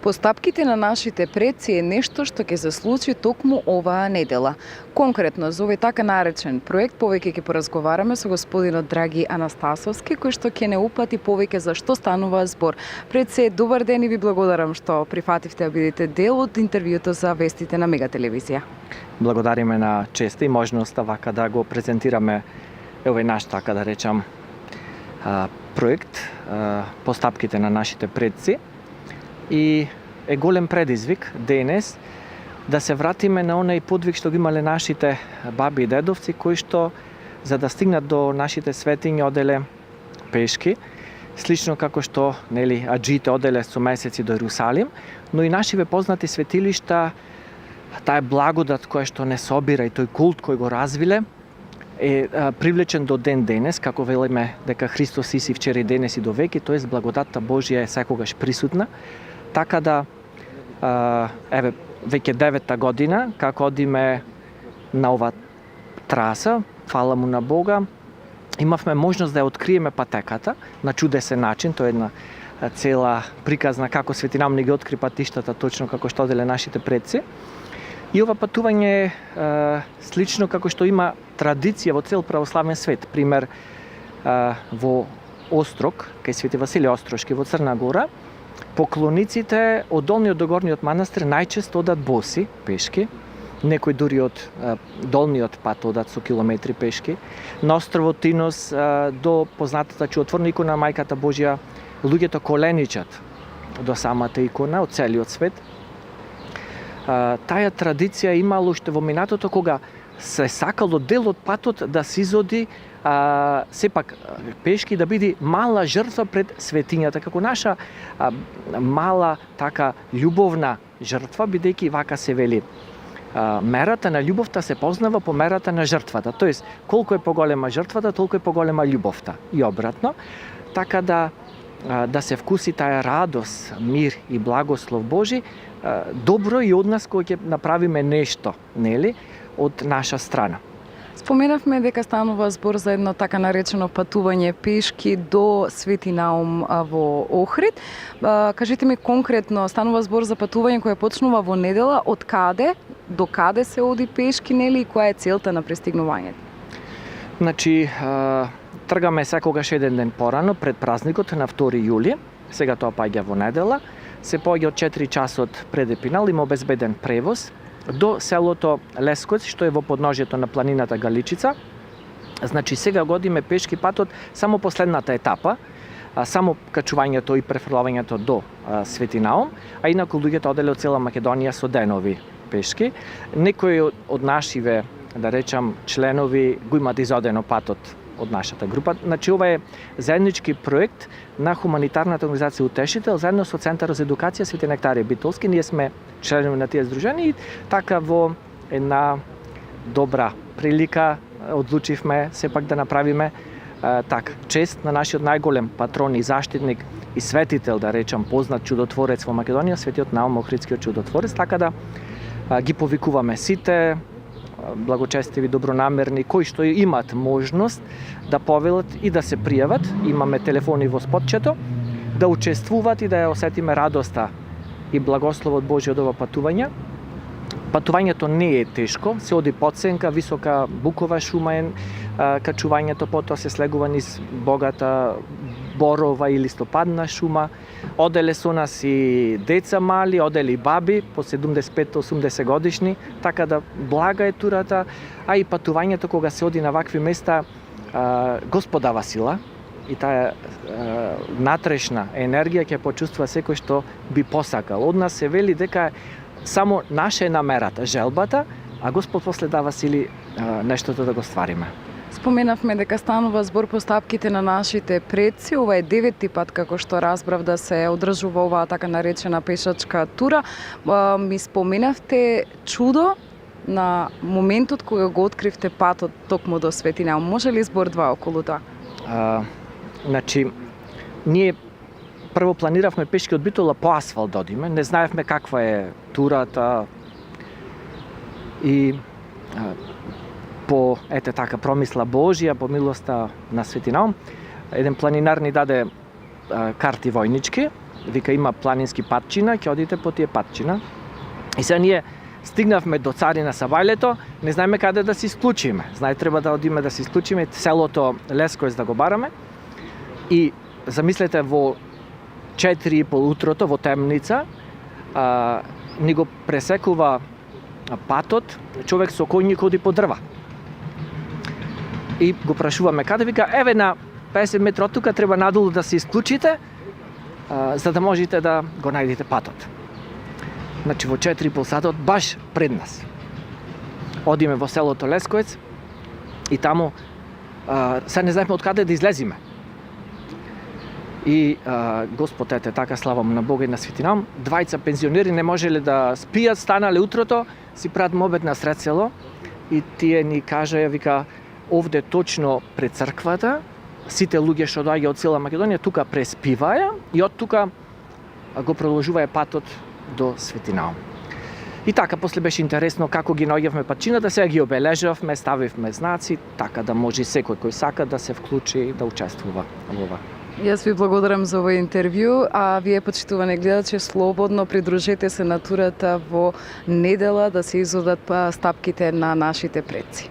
Постапките на нашите предци е нешто што ќе се случи токму оваа недела. Конкретно за овој така наречен проект повеќе ќе поразговараме со господинот Драги Анастасовски, кој што ќе не упати повеќе за што станува збор. Пред се, добар ден и ви благодарам што прифативте да бидете дел од интервјуто за вестите на Мега телевизија. Благодариме на честа и можноста вака да го презентираме овој наш, така да речам, проект, постапките на нашите предци. И е голем предизвик денес да се вратиме на онај подвиг што ги имале нашите баби и дедовци, кои што за да стигнат до нашите светиња оделе пешки, слично како што аџиите оделе со месеци до Ерусалим, но и нашиве познати светилишта, таа благодат која што не собира и тој култ кој го развиле е привлечен до ден денес, како велиме дека Христос иси вчера и денес и до веки, тоест благодатта Божја е секогаш присутна. Така да, еве, веќе 9-та година, како одиме на ова траса, фала му на Бога, имавме можност да ја откриеме патеката на чудесен начин. Тоа е една цела приказна како Свети Наум ни ги откри патиштата, точно како што оделе нашите предци. И ова патување е слично како што има традиција во цел православен свет. Пример, во Острог, кај Свети Василе Острошки во Црна Гора, поклониците од долниот до горниот манастир најчесто одат боси, пешки. Некои дури од долниот пат одат со километри пешки. На островот Тинос до познатата чудотворна икона Мајката Божја, луѓето коленичат до самата икона од целиот свет. Таа традиција имало уште во минатото, кога се сакало дел од патот да се изоди сепак пешки, да биде мала жртва пред светињата, како наша мала така љубовна жртва, бидејќи вака се вели. Мерата на љубовта се познава по мерата на жртвата, тоест колку е поголема жртвата, толку е поголема љубовта и обратно, така да се вкуси таа радост, мир и благослов Божи, добро и од нас кој ќе направиме нешто, нели, од наша страна. Споменавме дека станува збор за едно така наречено патување пешки до Свети Наум во Охрид. Кажете ми конкретно, станува збор за патување кое почнува во недела, од каде до каде се оди пешки, нели, и која е целта на пристигнувањето? Значи, тргаме секогаш еден ден порано пред празникот на 2 јули. Сега тоа паѓа во недела. Се поаѓа од 4 часот пред Епинал, има обезбеден превоз до селото Лескоц, што е во подножјето на планината Галичица. Значи, сега го одиме пешки патот само последната етапа, само качувањето и префрлавањето до Свети Наум, а инаку луѓето оделе од цела Македонија со денови пешки. Некои од нашиве, да речам, членови го имат изодено патот од нашата група. Значи, ова е заеднички проект на хуманитарната организација Утешител, заедно со Центарот за едукација Свети Нектарија Битолски. Ние сме членови на тие здружени и така во една добра прилика одлучивме сепак да направиме така чест на нашиот најголем патрон и заштитник и светител, да речам, познат чудотворец во Македонија, Светиот Наум Охридскиот чудотворец, така да ги повикуваме сите благочестиви, добронамерни, кои што имат можност да повелат и да се пријават. Имаме телефони во спотчето, да учествуват и да ја осетиме радоста и благословот Божји од ова патување. Патувањето не е тешко, се оди подсенка, висока букова шума е качувањето, потоа се слегува низ богата борова и листопадна шума. Оделе со нас и деца мали, оделе и баби по 75-80 годишни, така да блага е турата, а и патувањето кога се оди на вакви места Господ дава сила и таа натрешна енергија ќе почувствува секој што би посакал. Од нас се вели дека само наша е намерата, желбата, а Господ после дава сили нештото да го ствариме. Споменавме дека станува збор постапките на нашите предци. Ова е 9-ти пат, како што разбрав, да се одржува оваа така наречена пешачка тура. Ми споменавте чудо на моментот кога го откривте патот токму до Свети Наум. Може ли збор 2 околу тоа? Значи, ние прво планиравме пешки од Битола по асфалт да одиме. Не знаевме каква е турата и по така промисла Божја, по милоста на Свети Наум, еден планинар ни даде карти војнички вика има планински патчина, ќе одите по тие патчина. И сега ние стигнавме до Царина Савајлето, не знаеме каде да се исклучиме. Треба да одиме да се исклучиме селото Лесковец да го бараме. И замислете во 4:30 утрото во темница, ни го пресекува патот, човек со коњик оди по дрва. И го прашуваме каде, вика, еве на 50 метра од тука треба надолу да се исклучите, за да можете да го најдете патот. Значи во 4:30 сатот баш пред нас. Одиме во селото Лесковец и таму се не знаеме од каде да излезиме. И Господ ете така, слава му на Бога и на светинам, двајца пензионери не можеле да спијат, станале утрото, си прават мобет на сред село и тие ни кажаа, вика, овде точно пред црквата, сите луѓе што доаѓа од цела Македонија тука преспиваја и од тука го продолжуваја патот до Светинаум. И така, после беше интересно како ги наоѓавме патчината, сега ги обележавме, ставивме знаци, така да може секој кој сака да се вклучи, да учествува во ова. Јас ви благодарам за овој интервју, а вие, почитувани гледачи, слободно придружете се на турата во недела да се изодат стапките на нашите предци.